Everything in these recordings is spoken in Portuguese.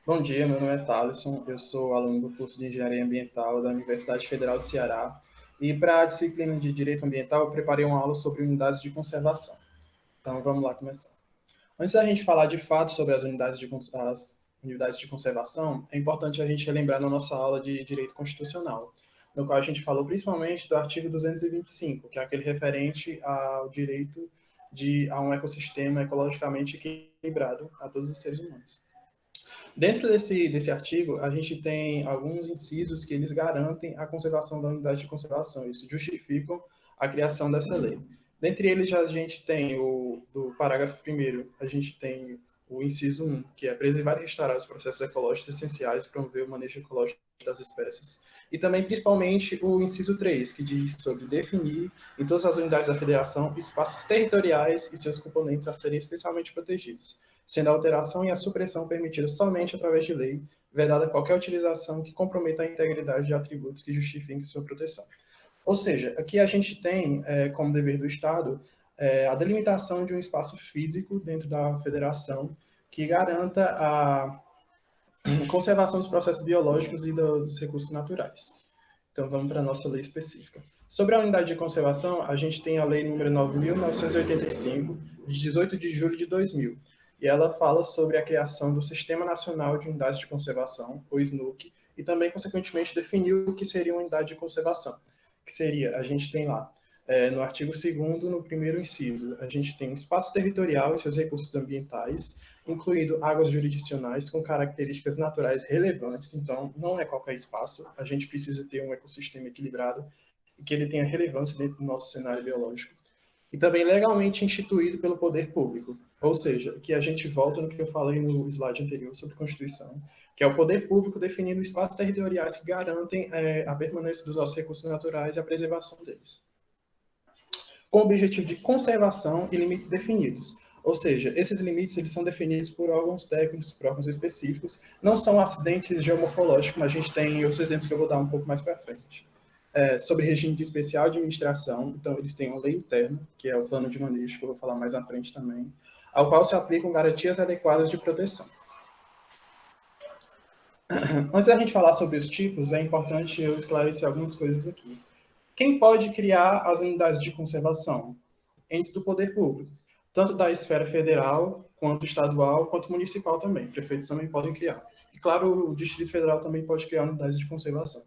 Bom dia, meu nome é Thaleson, eu sou aluno do curso de Engenharia Ambiental da Universidade Federal do Ceará e para a disciplina de Direito Ambiental eu preparei uma aula sobre unidades de conservação. Então vamos lá começar. Antes da gente falar de fato sobre as unidades de conservação, é importante a gente relembrar na nossa aula de Direito Constitucional, no qual a gente falou principalmente do artigo 225, que é aquele referente ao direito a um ecossistema ecologicamente equilibrado a todos os seres humanos. Dentro desse artigo, a gente tem alguns incisos que eles garantem a conservação da unidade de conservação, isso justificam a criação dessa lei. Dentre eles, a gente tem do parágrafo 1º, a gente tem o inciso 1, que é preservar e restaurar os processos ecológicos essenciais para promover o manejo ecológico das espécies. E também, principalmente, o inciso 3, que diz sobre definir, em todas as unidades da federação, espaços territoriais e seus componentes a serem especialmente protegidos, sendo a alteração e a supressão permitidas somente através de lei, vedada qualquer utilização que comprometa a integridade de atributos que justifiquem sua proteção. Ou seja, aqui a gente tem, como dever do Estado, a delimitação de um espaço físico dentro da federação que garanta a conservação dos processos biológicos e dos recursos naturais. Então, vamos para a nossa lei específica. Sobre a unidade de conservação, a gente tem a Lei número 9.985, de 18 de julho de 2000, e ela fala sobre a criação do Sistema Nacional de Unidades de Conservação, o SNUC, e também, consequentemente, definiu o que seria uma unidade de conservação, que seria, a gente tem lá, no artigo 2º, no primeiro inciso, a gente tem espaço territorial e seus recursos ambientais, incluindo águas jurisdicionais com características naturais relevantes. Então, não é qualquer espaço, a gente precisa ter um ecossistema equilibrado e que ele tenha relevância dentro do nosso cenário biológico. E também legalmente instituído pelo poder público, ou seja, que a gente volta no que eu falei no slide anterior sobre Constituição, que é o poder público definindo espaços territoriais que garantem a permanência dos nossos recursos naturais e a preservação deles, com o objetivo de conservação e limites definidos. Ou seja, esses limites eles são definidos por órgãos técnicos, por órgãos específicos, não são acidentes geomorfológicos, mas a gente tem outros exemplos que eu vou dar um pouco mais para frente. Sobre regime de especial administração, então eles têm uma lei interna, que é o plano de manejo, que eu vou falar mais à frente também, ao qual se aplicam garantias adequadas de proteção. Antes da gente falar sobre os tipos, é importante eu esclarecer algumas coisas aqui. Quem pode criar as unidades de conservação? Entes do poder público, tanto da esfera federal, quanto estadual, quanto municipal também. Prefeitos também podem criar. E, claro, o Distrito Federal também pode criar unidades de conservação.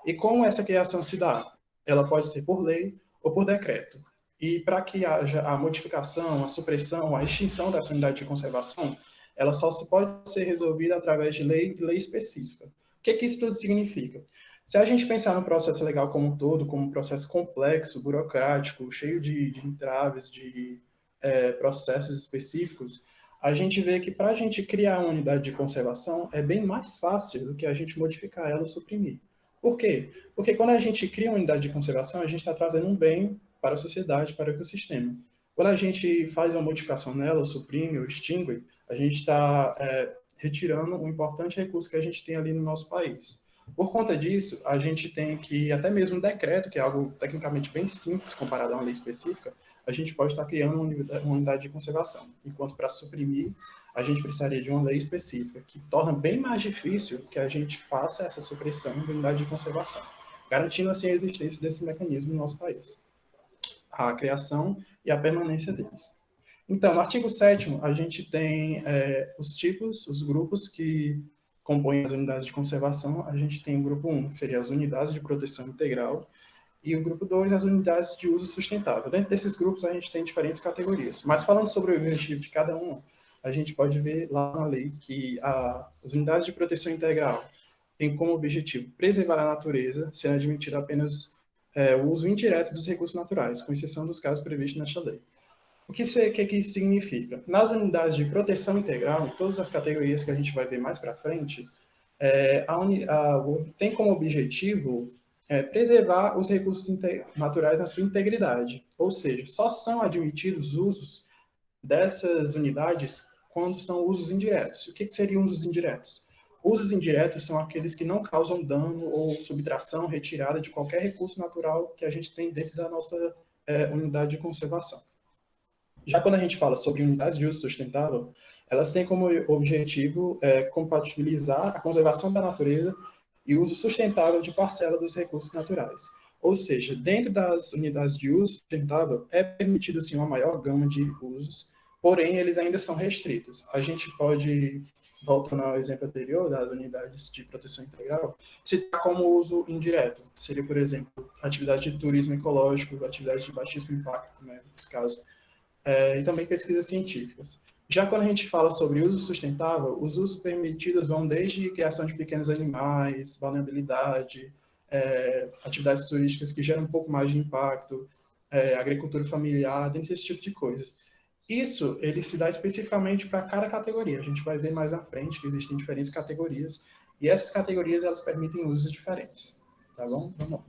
E como essa criação se dá? Ela pode ser por lei ou por decreto. E para que haja a modificação, a supressão, a extinção dessa unidade de conservação, ela só se pode ser resolvida através de lei específica. O que isso tudo significa? Se a gente pensar no processo legal como um todo, como um processo complexo, burocrático, cheio de entraves, de processos específicos, a gente vê que para a gente criar uma unidade de conservação é bem mais fácil do que a gente modificar ela ou suprimir. Por quê? Porque quando a gente cria uma unidade de conservação, a gente está trazendo um bem para a sociedade, para o ecossistema. Quando a gente faz uma modificação nela, suprime ou extingue, a gente está retirando um importante recurso que a gente tem ali no nosso país. Por conta disso, a gente tem que, até mesmo um decreto, que é algo tecnicamente bem simples comparado a uma lei específica, a gente pode estar criando uma unidade de conservação. Enquanto para suprimir, a gente precisaria de uma lei específica, que torna bem mais difícil que a gente faça essa supressão de unidade de conservação, garantindo assim a existência desse mecanismo no nosso país, a criação e a permanência deles. Então, no artigo 7º, a gente tem os tipos, os grupos que compõem as unidades de conservação. A gente tem o grupo 1, que seria as unidades de proteção integral, e o grupo 2, as unidades de uso sustentável. Dentro desses grupos, a gente tem diferentes categorias. Mas falando sobre o objetivo de cada um, a gente pode ver lá na lei que as unidades de proteção integral têm como objetivo preservar a natureza, sendo admitido apenas o uso indireto dos recursos naturais, com exceção dos casos previstos nesta lei. O que isso significa? Nas unidades de proteção integral, em todas as categorias que a gente vai ver mais para frente, tem como objetivo preservar os recursos naturais na sua integridade. Ou seja, só são admitidos usos dessas unidades quando são usos indiretos. O que seriam usos indiretos? Usos indiretos são aqueles que não causam dano ou subtração, retirada de qualquer recurso natural que a gente tem dentro da nossa unidade de conservação. Já quando a gente fala sobre unidades de uso sustentável, elas têm como objetivo compatibilizar a conservação da natureza e o uso sustentável de parcela dos recursos naturais. Ou seja, dentro das unidades de uso sustentável, é permitido sim uma maior gama de usos, porém eles ainda são restritos. A gente pode, voltando ao exemplo anterior das unidades de proteção integral, citar como uso indireto. Seria, por exemplo, atividade de turismo ecológico, atividade de baixíssimo impacto, né, nesse caso, e também pesquisas científicas. Já quando a gente fala sobre uso sustentável, os usos permitidos vão desde criação de pequenos animais, vulnerabilidade, atividades turísticas que geram um pouco mais de impacto, agricultura familiar, dentre esse tipo de coisas. Isso, ele se dá especificamente para cada categoria. A gente vai ver mais à frente que existem diferentes categorias, e essas categorias, elas permitem usos diferentes. Tá bom? Vamos lá.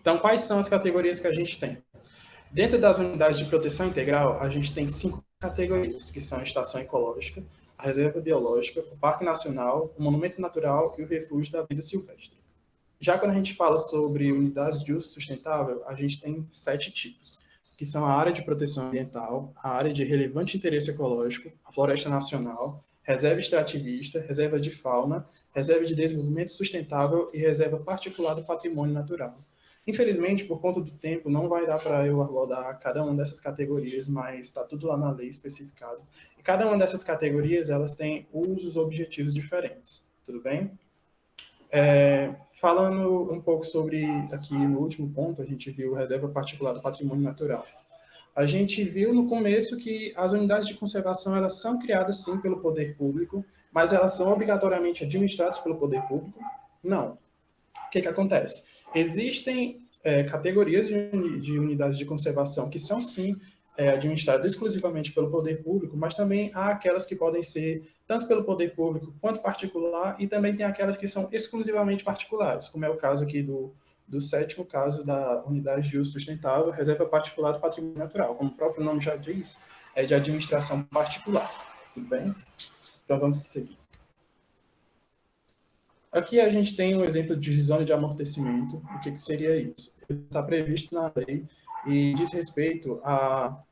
Então, quais são as categorias que a gente tem? Dentro das unidades de proteção integral, a gente tem 5 categorias, que são a estação ecológica, a reserva biológica, o parque nacional, o monumento natural e o refúgio da vida silvestre. Já quando a gente fala sobre unidades de uso sustentável, a gente tem 7 tipos, que são a área de proteção ambiental, a área de relevante interesse ecológico, a floresta nacional, reserva extrativista, reserva de fauna, reserva de desenvolvimento sustentável e reserva particular do patrimônio natural. Infelizmente, por conta do tempo, não vai dar para eu abordar cada uma dessas categorias, mas está tudo lá na lei especificado. E cada uma dessas categorias, elas têm usos objetivos diferentes, tudo bem? Falando um pouco sobre, aqui no último ponto, a gente viu reserva particular do patrimônio natural. A gente viu no começo que as unidades de conservação, elas são criadas sim pelo poder público, mas elas são obrigatoriamente administradas pelo poder público? Não. O que acontece? Existem categorias de unidades de conservação que são, sim, administradas exclusivamente pelo poder público, mas também há aquelas que podem ser tanto pelo poder público quanto particular, e também tem aquelas que são exclusivamente particulares, como é o caso aqui do sétimo caso da unidade de uso sustentável, reserva particular do patrimônio natural. Como o próprio nome já diz, é de administração particular. Tudo bem? Então vamos seguir. Aqui a gente tem um exemplo de zona de amortecimento. O que seria isso? Está previsto na lei e diz respeito a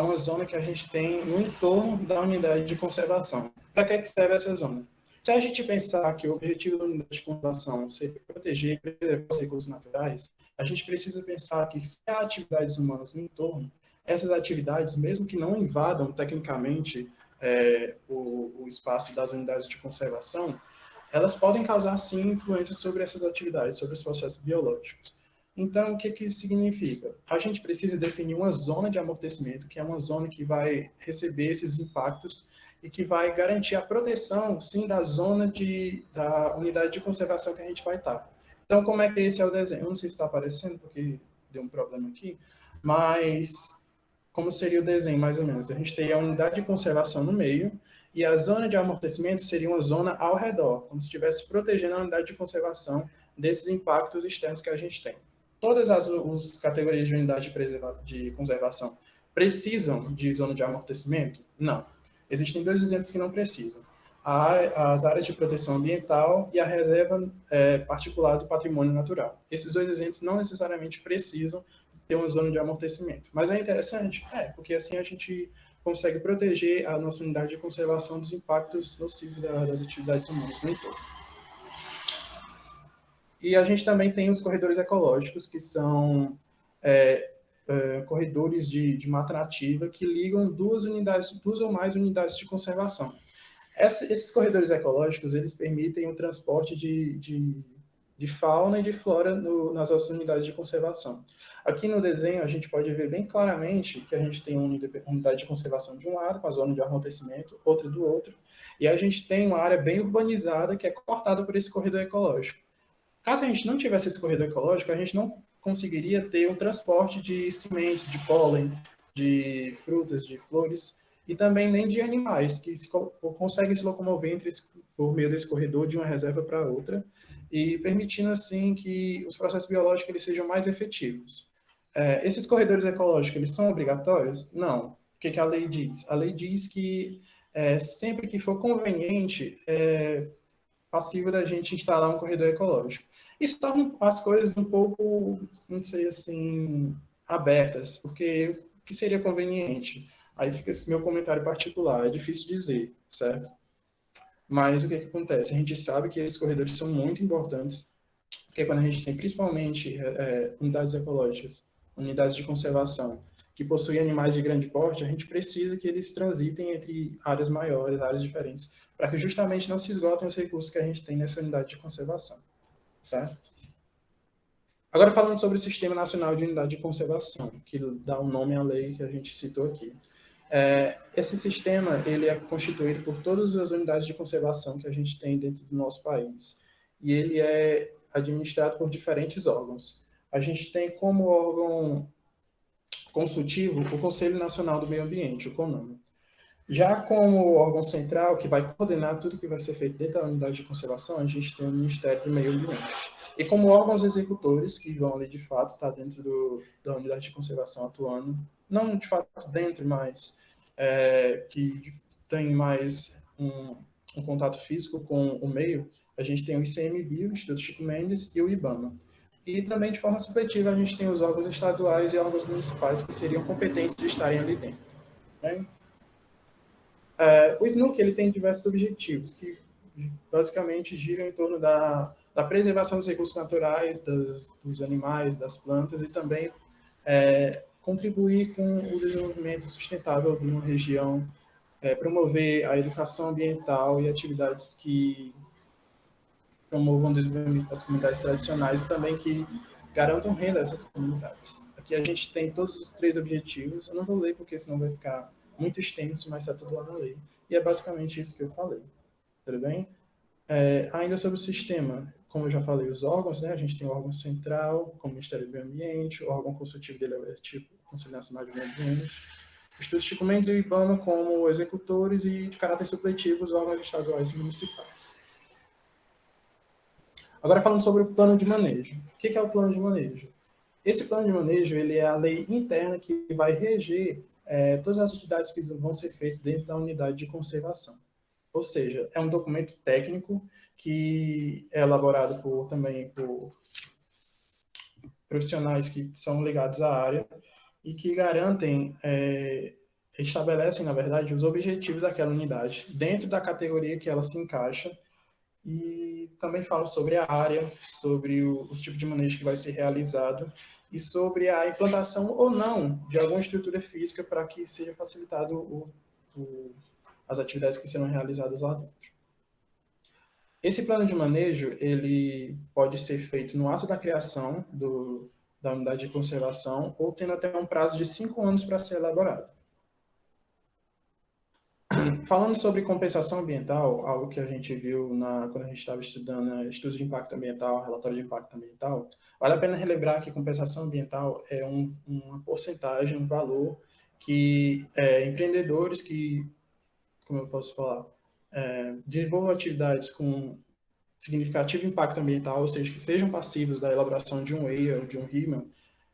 uma zona que a gente tem no entorno da unidade de conservação. Para que serve essa zona? Se a gente pensar que o objetivo da unidade de conservação seria proteger e preservar os recursos naturais, a gente precisa pensar que se há atividades humanas no entorno, essas atividades, mesmo que não invadam tecnicamente o espaço das unidades de conservação, elas podem causar, sim, influência sobre essas atividades, sobre os processos biológicos. Então, o que isso significa? A gente precisa definir uma zona de amortecimento, que é uma zona que vai receber esses impactos e que vai garantir a proteção, sim, da zona da unidade de conservação que a gente vai estar. Então, como é que esse é o desenho? Eu não sei se está aparecendo, porque deu um problema aqui, mas como seria o desenho, mais ou menos? A gente teria a unidade de conservação no meio, e a zona de amortecimento seria uma zona ao redor, como se estivesse protegendo a unidade de conservação desses impactos externos que a gente tem. Todas as categorias de unidade de conservação precisam de zona de amortecimento? Não. Existem 2 exemplos que não precisam. As áreas de proteção ambiental e a reserva particular do patrimônio natural. Esses 2 exemplos não necessariamente precisam ter uma zona de amortecimento. Mas é interessante? Porque assim a gente consegue proteger a nossa unidade de conservação dos impactos nocivos das atividades humanas no entorno. E a gente também tem os corredores ecológicos, que são corredores de mata nativa que ligam duas ou mais unidades de conservação. Esses corredores ecológicos, eles permitem o transporte de fauna e de flora nas nossas unidades de conservação. Aqui no desenho, a gente pode ver bem claramente que a gente tem uma unidade de conservação de um lado, com a zona de amortecimento, outra do outro, e a gente tem uma área bem urbanizada que é cortada por esse corredor ecológico. Caso a gente não tivesse esse corredor ecológico, a gente não conseguiria ter um transporte de sementes, de pólen, de frutas, de flores, e também nem de animais, que conseguem se locomover por meio desse corredor de uma reserva para outra, e permitindo, assim, que os processos biológicos eles sejam mais efetivos. Esses corredores ecológicos, eles são obrigatórios? Não. O que a lei diz? A lei diz que sempre que for conveniente, passível da gente instalar um corredor ecológico. Isso torna as coisas um pouco, não sei assim, abertas, porque o que seria conveniente? Aí fica esse meu comentário particular, é difícil dizer, certo? Mas o que acontece? A gente sabe que esses corredores são muito importantes, porque quando a gente tem principalmente unidades ecológicas, unidades de conservação, que possuem animais de grande porte, a gente precisa que eles transitem entre áreas maiores, áreas diferentes, para que justamente não se esgotem os recursos que a gente tem nessa unidade de conservação, certo? Agora falando sobre o Sistema Nacional de Unidade de Conservação, que dá o nome à lei que a gente citou aqui. Esse sistema ele é constituído por todas as unidades de conservação que a gente tem dentro do nosso país. E ele é administrado por diferentes órgãos. A gente tem como órgão consultivo o Conselho Nacional do Meio Ambiente, o CONAMA. Já como órgão central, que vai coordenar tudo que vai ser feito dentro da unidade de conservação, a gente tem o Ministério do Meio Ambiente. E como órgãos executores, que vão ali de fato estar dentro da unidade de conservação atuando, não de fato dentro, mas que tem mais um contato físico com o meio, a gente tem o ICMBio, o Instituto Chico Mendes, e o IBAMA. E também, de forma supletiva, a gente tem os órgãos estaduais e órgãos municipais que seriam competentes de estarem ali dentro. Né? O SNUC ele tem diversos objetivos, que basicamente giram em torno da preservação dos recursos naturais, dos animais, das plantas, e também contribuir com o desenvolvimento sustentável de uma região, promover a educação ambiental e atividades que promovam o desenvolvimento das comunidades tradicionais e também que garantam renda a essas comunidades. Aqui a gente tem todos os 3 objetivos. Eu não vou ler porque senão vai ficar muito extenso, mas está tudo lá na lei. E é basicamente isso que eu falei. Tudo bem? Ainda sobre o sistema, como eu já falei, os órgãos, né? A gente tem o órgão central, como o Ministério do Meio Ambiente, o órgão consultivo dele é o tipo Conselho Nacional de Meio Ambiente, o Instituto Chico Mendes e o IBAMA como executores e, de caráter supletivo, os órgãos estaduais e municipais. Agora falando sobre o plano de manejo. O que é o plano de manejo? Esse plano de manejo ele é a lei interna que vai reger todas as atividades que vão ser feitas dentro da unidade de conservação. Ou seja, é um documento técnico que é elaborado também por profissionais que são ligados à área e que estabelecem, na verdade, os objetivos daquela unidade dentro da categoria que ela se encaixa e também fala sobre a área, sobre o tipo de manejo que vai ser realizado e sobre a implantação ou não de alguma estrutura física para que seja facilitado as atividades que serão realizadas lá dentro. Esse plano de manejo ele pode ser feito no ato da criação da unidade de conservação ou tendo até um prazo de 5 anos para ser elaborado. Falando sobre compensação ambiental, algo que a gente viu quando a gente estava estudando estudos de impacto ambiental, relatório de impacto ambiental, vale a pena relembrar que compensação ambiental é uma porcentagem, um valor que empreendedores que, como eu posso falar, desenvolvam atividades com significativo impacto ambiental, ou seja, que sejam passivos da elaboração de um EIA ou de um RIMA,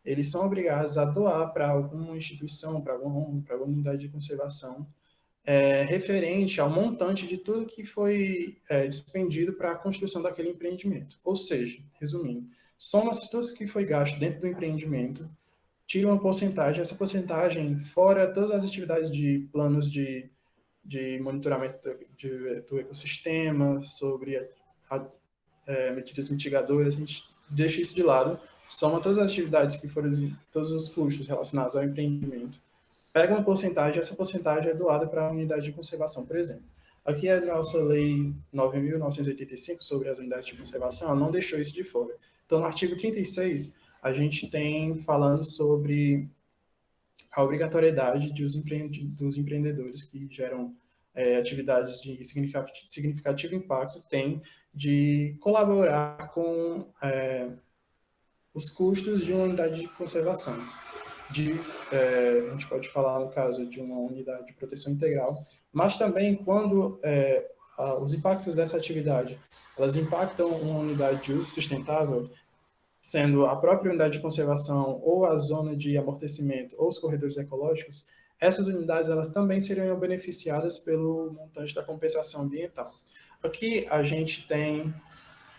eles são obrigados a doar para alguma instituição, para alguma unidade de conservação, referente ao montante de tudo que foi despendido para a construção daquele empreendimento. Ou seja, resumindo, soma-se tudo que foi gasto dentro do empreendimento, tira uma porcentagem, essa porcentagem, fora todas as atividades de planos de monitoramento do ecossistema, sobre medidas mitigadoras, a gente deixa isso de lado, soma todas as atividades que foram, todos os custos relacionados ao empreendimento, pega uma porcentagem, essa porcentagem é doada para a unidade de conservação, por exemplo. Aqui é a nossa lei 9.985 sobre as unidades de conservação, ela não deixou isso de fora. Então, no artigo 36, a gente tem falando sobre a obrigatoriedade dos empreendedores que geram atividades de significativo impacto têm de colaborar com os custos de uma unidade de conservação. A gente pode falar, no caso, de uma unidade de proteção integral, mas também quando os impactos dessa atividade elas impactam uma unidade de uso sustentável, sendo a própria unidade de conservação ou a zona de amortecimento ou os corredores ecológicos, essas unidades elas também seriam beneficiadas pelo montante da compensação ambiental. Aqui a gente tem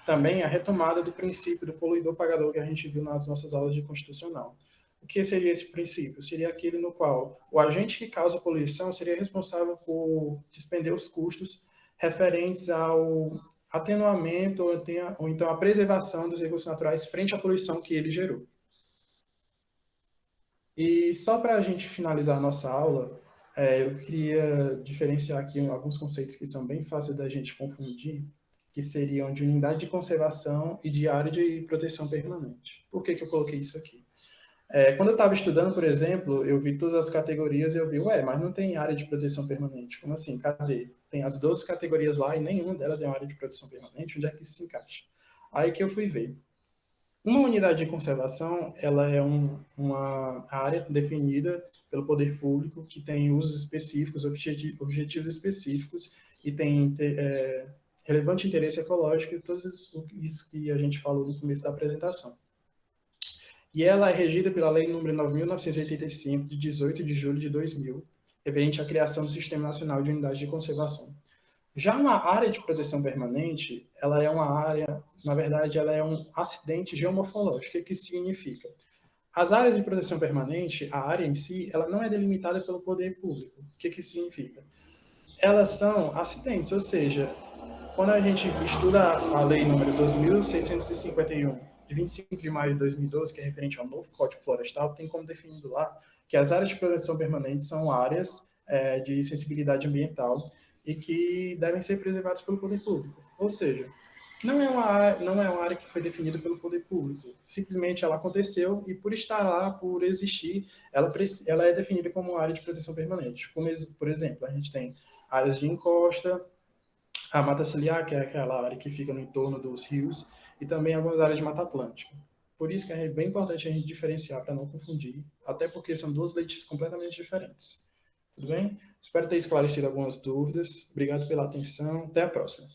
também a retomada do princípio do poluidor-pagador que a gente viu nas nossas aulas de constitucional. O que seria esse princípio? Seria aquele no qual o agente que causa poluição seria responsável por despender os custos referentes ao atenuamento ou então a preservação dos recursos naturais frente à poluição que ele gerou. E só para a gente finalizar a nossa aula, eu queria diferenciar aqui alguns conceitos que são bem fáceis da gente confundir, que seriam de unidade de conservação e de área de proteção permanente. Por que eu coloquei isso aqui? Quando eu estava estudando, por exemplo, eu vi todas as categorias e eu vi, mas não tem área de proteção permanente. Como assim? Cadê? Tem as 12 categorias lá e nenhuma delas é uma área de proteção permanente. Onde é que isso se encaixa? Aí que eu fui ver. Uma unidade de conservação, ela é uma área definida pelo poder público que tem usos específicos, objetivos específicos e tem relevante interesse ecológico e tudo isso que a gente falou no começo da apresentação. E ela é regida pela Lei nº 9.985, de 18 de julho de 2000, referente à criação do Sistema Nacional de Unidades de Conservação. Já uma área de proteção permanente, ela é uma área, na verdade, ela é um acidente geomorfológico. O que isso significa? As áreas de proteção permanente, a área em si, ela não é delimitada pelo poder público. O que isso significa? Elas são acidentes, ou seja, quando a gente estuda a lei número 2.651, de 25 de maio de 2012, que é referente ao novo Código Florestal, tem como definido lá que as áreas de proteção permanente são áreas de sensibilidade ambiental e que devem ser preservadas pelo poder público. Ou seja, não é uma área que foi definida pelo poder público. Simplesmente ela aconteceu e, por estar lá, por existir, ela é definida como uma área de proteção permanente. Como, por exemplo, a gente tem áreas de encosta, a mata ciliar, que é aquela área que fica no entorno dos rios, e também algumas áreas de mata atlântica. Por isso que é bem importante a gente diferenciar para não confundir, até porque são duas leis completamente diferentes. Tudo bem? Espero ter esclarecido algumas dúvidas. Obrigado pela atenção. Até a próxima.